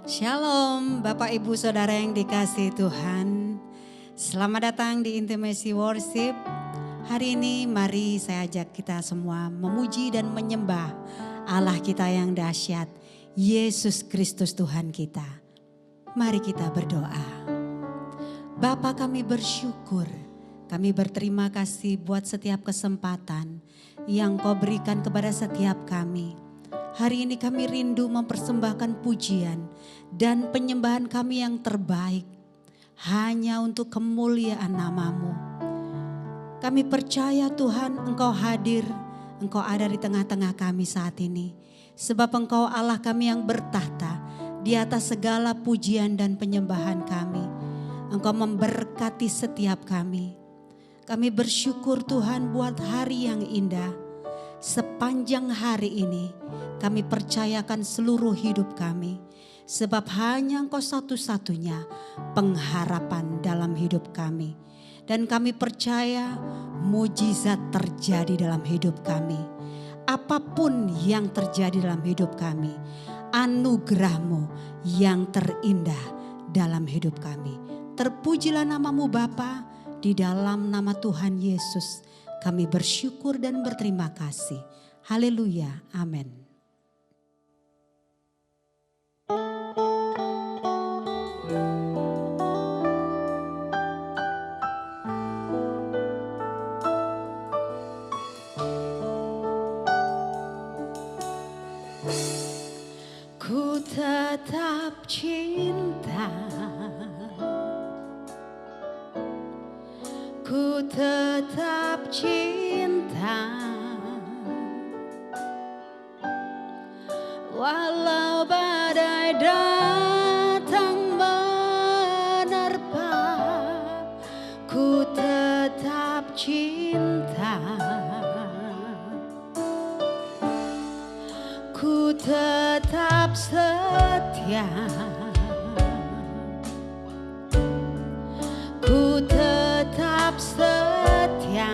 Shalom Bapak Ibu Saudara yang dikasihi Tuhan. Selamat datang di Intimacy Worship. Hari ini mari saya ajak kita semua memuji dan menyembah Allah kita yang dahsyat, Yesus Kristus Tuhan kita. Mari kita berdoa. Bapa, kami bersyukur, kami berterima kasih buat setiap kesempatan yang Kau berikan kepada setiap kami. Hari ini kami rindu mempersembahkan pujian dan penyembahan kami yang terbaik hanya untuk kemuliaan nama-Mu. Kami percaya Tuhan Engkau hadir, Engkau ada di tengah-tengah kami saat ini. Sebab Engkau Allah kami yang bertahta di atas segala pujian dan penyembahan kami. Engkau memberkati setiap kami. Kami bersyukur Tuhan buat hari yang indah. Sepanjang hari ini kami percayakan seluruh hidup kami. Sebab hanya Engkau satu-satunya pengharapan dalam hidup kami. Dan kami percaya mujizat terjadi dalam hidup kami. Apapun yang terjadi dalam hidup kami, anugerah-Mu yang terindah dalam hidup kami. Terpujilah nama-Mu Bapa, di dalam nama Tuhan Yesus kami bersyukur dan berterima kasih. Haleluya, amin. Ku tetap cinta, ku tetap cinta, walau badai datang menerpa. Ku tetap cinta, ku tetap setia, ku tetap setia,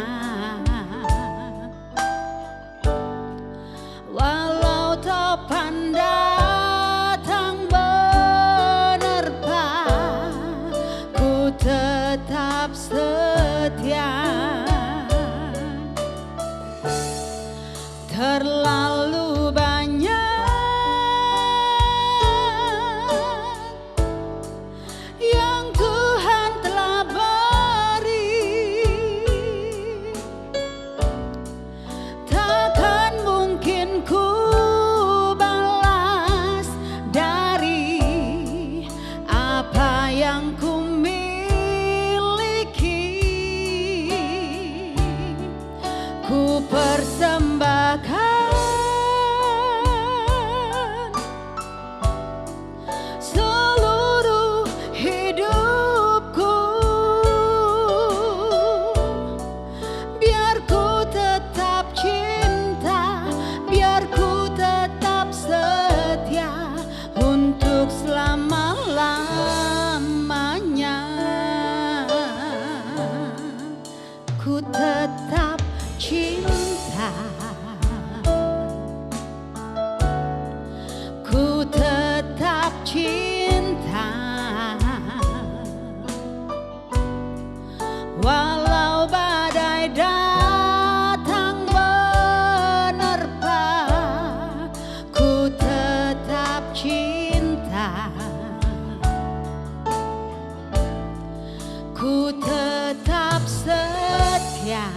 walau topan datang menerpa. Ku tetap setia. Terlalu banyak yang Tuhan telah beri, takkan mungkin ku balas dari apa yang ku miliki. Ku persembahkan seluruh hidupku, biar ku tetap cinta, biar ku tetap setia untuk selama-lamanya. Ku tetap cinta, ku tetap cinta, walau badai datang menerpa. Ku tetap cinta, ku tetap setia.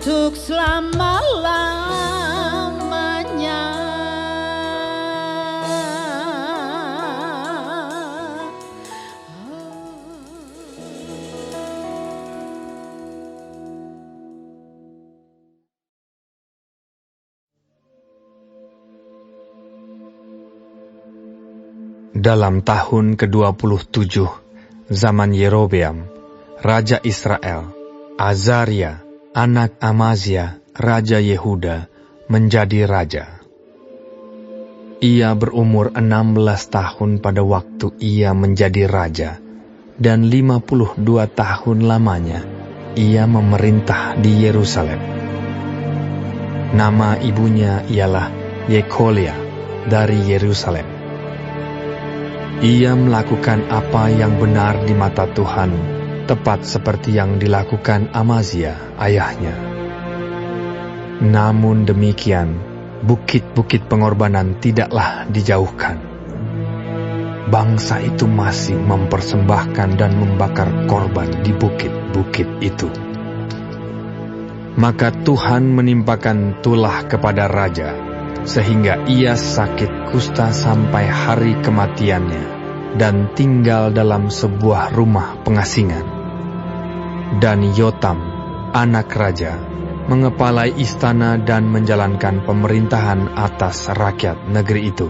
untuk selama-lamanya. Dalam tahun ke-27 zaman Yerobeam, Raja Israel, Azaria, anak Amazia, Raja Yehuda, menjadi raja. Ia berumur 16 tahun pada waktu ia menjadi raja, dan 52 tahun lamanya ia memerintah di Yerusalem. Nama ibunya ialah Yekolia dari Yerusalem. Ia melakukan apa yang benar di mata Tuhan, tepat seperti yang dilakukan Amazia, ayahnya. Namun demikian, bukit-bukit pengorbanan tidaklah dijauhkan. Bangsa itu masih mempersembahkan dan membakar korban di bukit-bukit itu. Maka Tuhan menimpakan tulah kepada raja, sehingga ia sakit kusta sampai hari kematiannya, dan tinggal dalam sebuah rumah pengasingan. Dan Yotam, anak raja, mengepalai istana dan menjalankan pemerintahan atas rakyat negeri itu.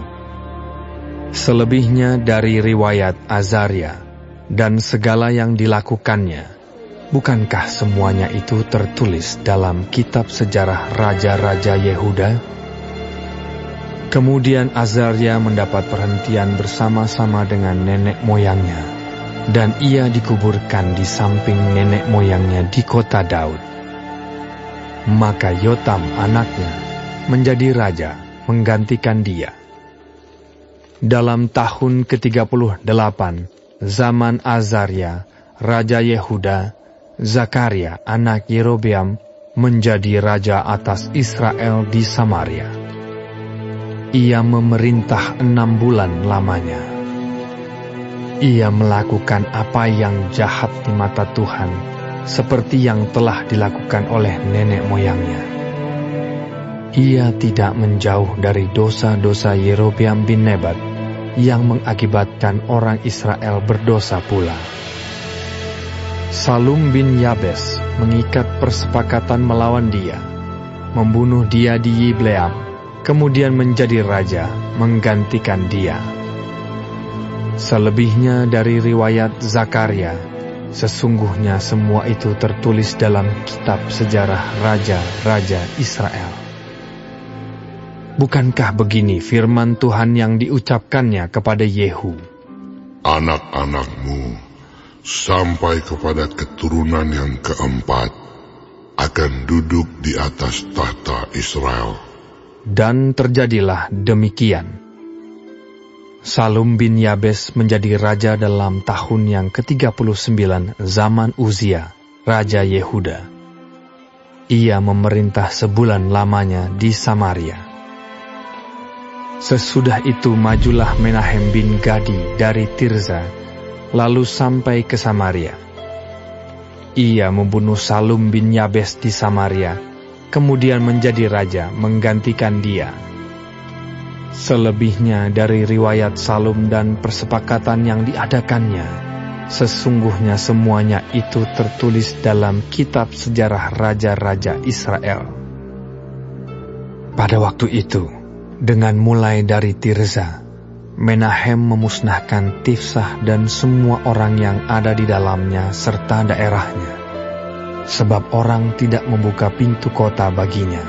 Selebihnya dari riwayat Azaria dan segala yang dilakukannya, bukankah semuanya itu tertulis dalam kitab sejarah raja-raja Yehuda? Kemudian Azaria mendapat perhentian bersama-sama dengan nenek moyangnya, dan ia dikuburkan di samping nenek moyangnya di kota Daud. Maka Yotam anaknya menjadi raja menggantikan dia. Dalam tahun ke-38 zaman Azaria, Raja Yehuda, Zakaria anak Yerobeam menjadi raja atas Israel di Samaria. Ia memerintah 6 bulan lamanya. Ia melakukan apa yang jahat di mata Tuhan, seperti yang telah dilakukan oleh nenek moyangnya. Ia tidak menjauh dari dosa-dosa Yerobeam bin Nebat, yang mengakibatkan orang Israel berdosa pula. Salum bin Yabes mengikat persepakatan melawan dia, membunuh dia di Yibleam, kemudian menjadi raja menggantikan dia. Selebihnya dari riwayat Zakaria, sesungguhnya semua itu tertulis dalam kitab sejarah raja-raja Israel. Bukankah begini firman Tuhan yang diucapkannya kepada Yehu? Anak-anakmu sampai kepada keturunan yang keempat akan duduk di atas tahta Israel. Dan terjadilah demikian. Salum bin Yabes menjadi raja dalam tahun yang ke-39 zaman Uzia, Raja Yehuda. Ia memerintah sebulan lamanya di Samaria. Sesudah itu majulah Menahem bin Gadi dari Tirza, lalu sampai ke Samaria. Ia membunuh Salum bin Yabes di Samaria, kemudian menjadi raja menggantikan dia. Selebihnya dari riwayat Salum dan persepakatan yang diadakannya, sesungguhnya semuanya itu tertulis dalam kitab sejarah raja-raja Israel. Pada waktu itu, dengan mulai dari Tirza, Menahem memusnahkan Tifsah dan semua orang yang ada di dalamnya serta daerahnya. Sebab orang tidak membuka pintu kota baginya,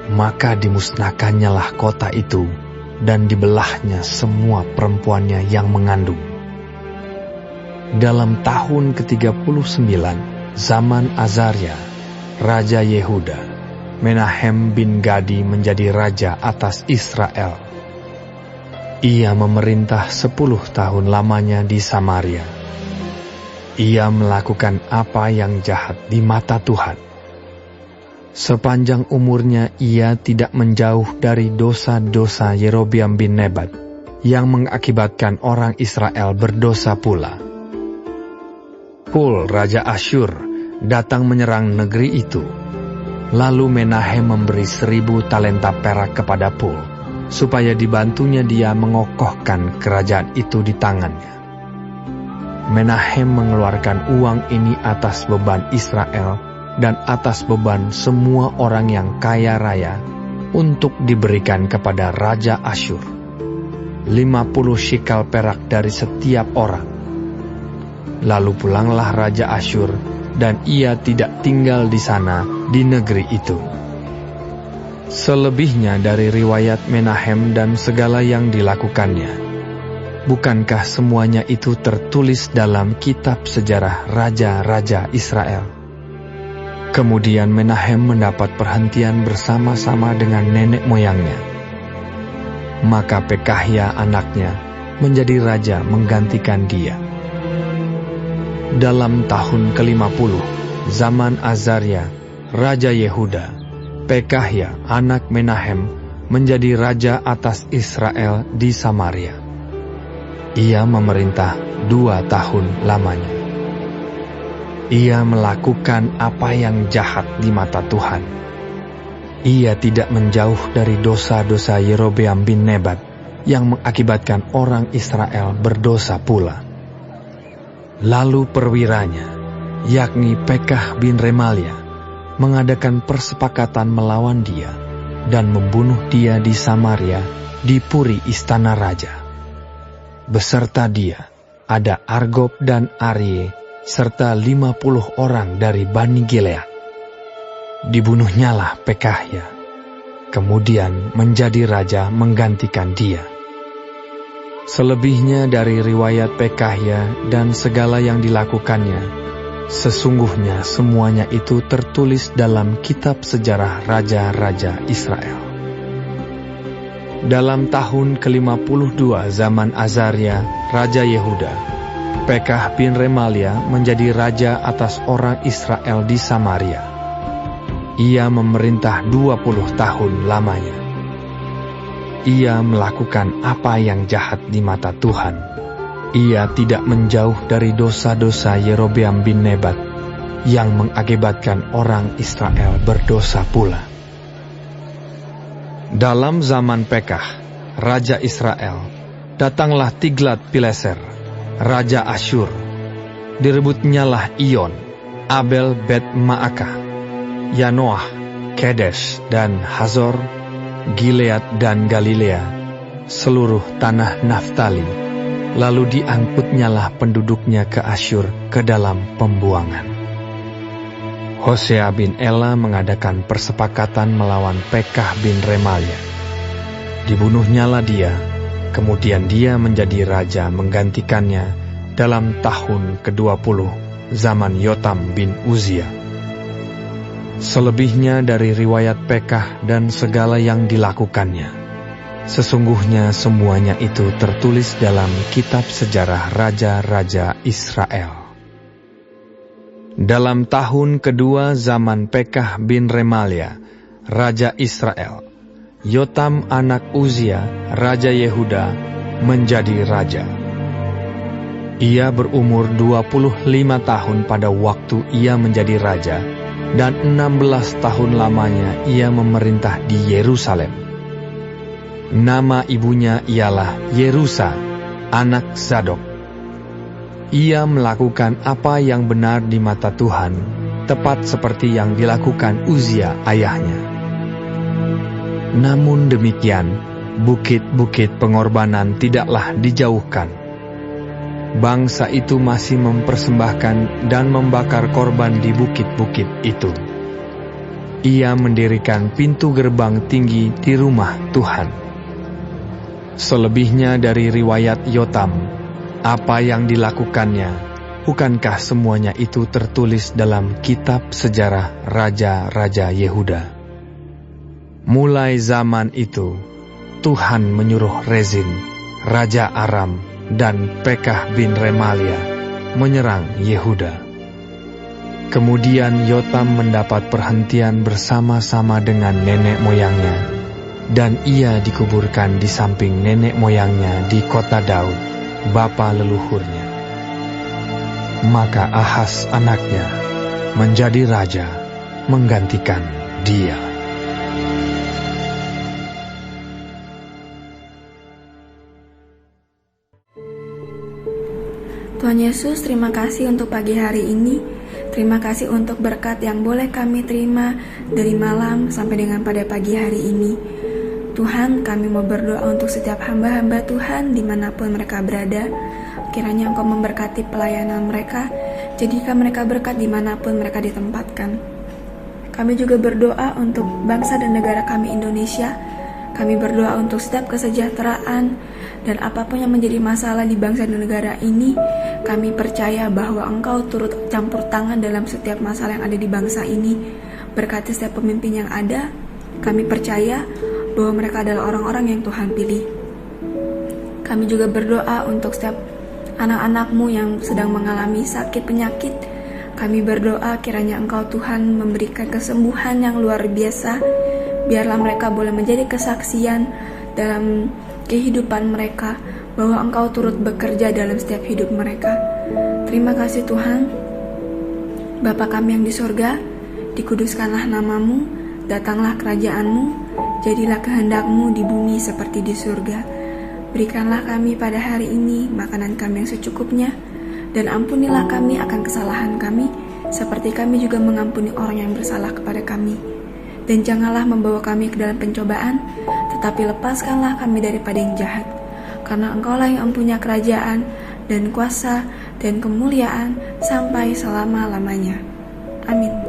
maka dimusnahkannyalah kota itu, dan dibelahnya semua perempuannya yang mengandung. Dalam tahun ke-39 zaman Azaria, Raja Yehuda, Menahem bin Gadi menjadi raja atas Israel. Ia memerintah 10 tahun lamanya di Samaria. Ia melakukan apa yang jahat di mata Tuhan. Sepanjang umurnya ia tidak menjauh dari dosa-dosa Yerobeam bin Nebat, yang mengakibatkan orang Israel berdosa pula. Pul, Raja Asyur, datang menyerang negeri itu. Lalu Menahem memberi 1.000 talenta perak kepada Pul, supaya dibantunya dia mengokohkan kerajaan itu di tangannya. Menahem mengeluarkan uang ini atas beban Israel dan atas beban semua orang yang kaya raya untuk diberikan kepada Raja Asyur. 50 shikal perak dari setiap orang. Lalu pulanglah Raja Asyur, dan ia tidak tinggal di sana, di negeri itu. Selebihnya dari riwayat Menahem dan segala yang dilakukannya, bukankah semuanya itu tertulis dalam kitab sejarah raja-raja Israel? Kemudian Menahem mendapat perhentian bersama-sama dengan nenek moyangnya. Maka Pekahya anaknya menjadi raja menggantikan dia. Dalam tahun ke-50, zaman Azaria, Raja Yehuda, Pekahya anak Menahem menjadi raja atas Israel di Samaria. Ia memerintah 2 tahun lamanya. Ia melakukan apa yang jahat di mata Tuhan. Ia tidak menjauh dari dosa-dosa Yerobeam bin Nebat yang mengakibatkan orang Israel berdosa pula. Lalu perwiranya, yakni Pekah bin Remalia, mengadakan persepakatan melawan dia dan membunuh dia di Samaria di puri istana raja. Beserta dia ada Argob dan Arie serta 50 orang dari Bani Gilead. Dibunuhnyalah Pekahya, kemudian menjadi raja menggantikan dia. Selebihnya dari riwayat Pekahya dan segala yang dilakukannya, sesungguhnya semuanya itu tertulis dalam kitab sejarah raja-raja Israel. Dalam tahun ke-52 zaman Azaria, Raja Yehuda, Pekah bin Remalia menjadi raja atas orang Israel di Samaria. Ia memerintah 20 tahun lamanya. Ia melakukan apa yang jahat di mata Tuhan. Ia tidak menjauh dari dosa-dosa Yerobeam bin Nebat yang mengakibatkan orang Israel berdosa pula. Dalam zaman Pekah, Raja Israel, datanglah Tiglat-Pileser, Raja Asyur. Direbutnyalah Iyon, Abel Bet-Maakah, Yanoah, Kedesh dan Hazor, Gilead dan Galilea, seluruh tanah Naftali. Lalu diangkutnyalah penduduknya ke Asyur ke dalam pembuangan. Hosea bin Ela mengadakan persepakatan melawan Pekah bin Remalia. Dibunuhnyalah dia, kemudian dia menjadi raja menggantikannya dalam tahun ke-20 zaman Yotam bin Uzia. Selebihnya dari riwayat Pekah dan segala yang dilakukannya, sesungguhnya semuanya itu tertulis dalam kitab sejarah raja-raja Israel. Dalam tahun kedua zaman Pekah bin Remalia, Raja Israel, Yotam anak Uzia, Raja Yehuda, menjadi raja. Ia berumur 25 tahun pada waktu ia menjadi raja, dan 16 tahun lamanya ia memerintah di Yerusalem. Nama ibunya ialah Yerusa, anak Zadok. Ia melakukan apa yang benar di mata Tuhan, tepat seperti yang dilakukan Uzia ayahnya. Namun demikian, bukit-bukit pengorbanan tidaklah dijauhkan. Bangsa itu masih mempersembahkan dan membakar korban di bukit-bukit itu. Ia mendirikan pintu gerbang tinggi di rumah Tuhan. Selebihnya dari riwayat Yotam, apa yang dilakukannya, bukankah semuanya itu tertulis dalam kitab sejarah raja-raja Yehuda? Mulai zaman itu, Tuhan menyuruh Rezin, Raja Aram, dan Pekah bin Remalia menyerang Yehuda. Kemudian Yotam mendapat perhentian bersama-sama dengan nenek moyangnya, dan ia dikuburkan di samping nenek moyangnya di kota Daud, bapa leluhurnya. Maka Ahaz anaknya menjadi raja menggantikan Dia. Tuhan Yesus, terima kasih untuk pagi hari ini. Terima kasih untuk berkat yang boleh kami terima dari malam sampai dengan pada pagi hari ini. Tuhan, kami mau berdoa untuk setiap hamba-hamba Tuhan dimanapun mereka berada. Kiranya Engkau memberkati pelayanan mereka, jadikan mereka berkat dimanapun mereka ditempatkan. Kami juga berdoa untuk bangsa dan negara kami Indonesia. Kami berdoa untuk setiap kesejahteraan dan apapun yang menjadi masalah di bangsa dan negara ini. Kami percaya bahwa Engkau turut campur tangan dalam setiap masalah yang ada di bangsa ini. Berkati setiap pemimpin yang ada. Kami percaya bahwa mereka adalah orang-orang yang Tuhan pilih. Kami juga berdoa untuk setiap anak-anak-Mu yang sedang mengalami sakit penyakit. Kami berdoa kiranya Engkau Tuhan memberikan kesembuhan yang luar biasa. Biarlah mereka boleh menjadi kesaksian dalam kehidupan mereka, bahwa Engkau turut bekerja dalam setiap hidup mereka. Terima kasih Tuhan. Bapa kami yang di surga, dikuduskanlah nama-Mu, datanglah kerajaan-Mu, jadilah kehendak-Mu di bumi seperti di surga. Berikanlah kami pada hari ini makanan kami yang secukupnya, dan ampunilah kami akan kesalahan kami, seperti kami juga mengampuni orang yang bersalah kepada kami. Dan janganlah membawa kami ke dalam pencobaan, tetapi lepaskanlah kami daripada yang jahat. Karena Engkaulah yang mempunyai kerajaan, dan kuasa, dan kemuliaan, sampai selama-lamanya. Amin.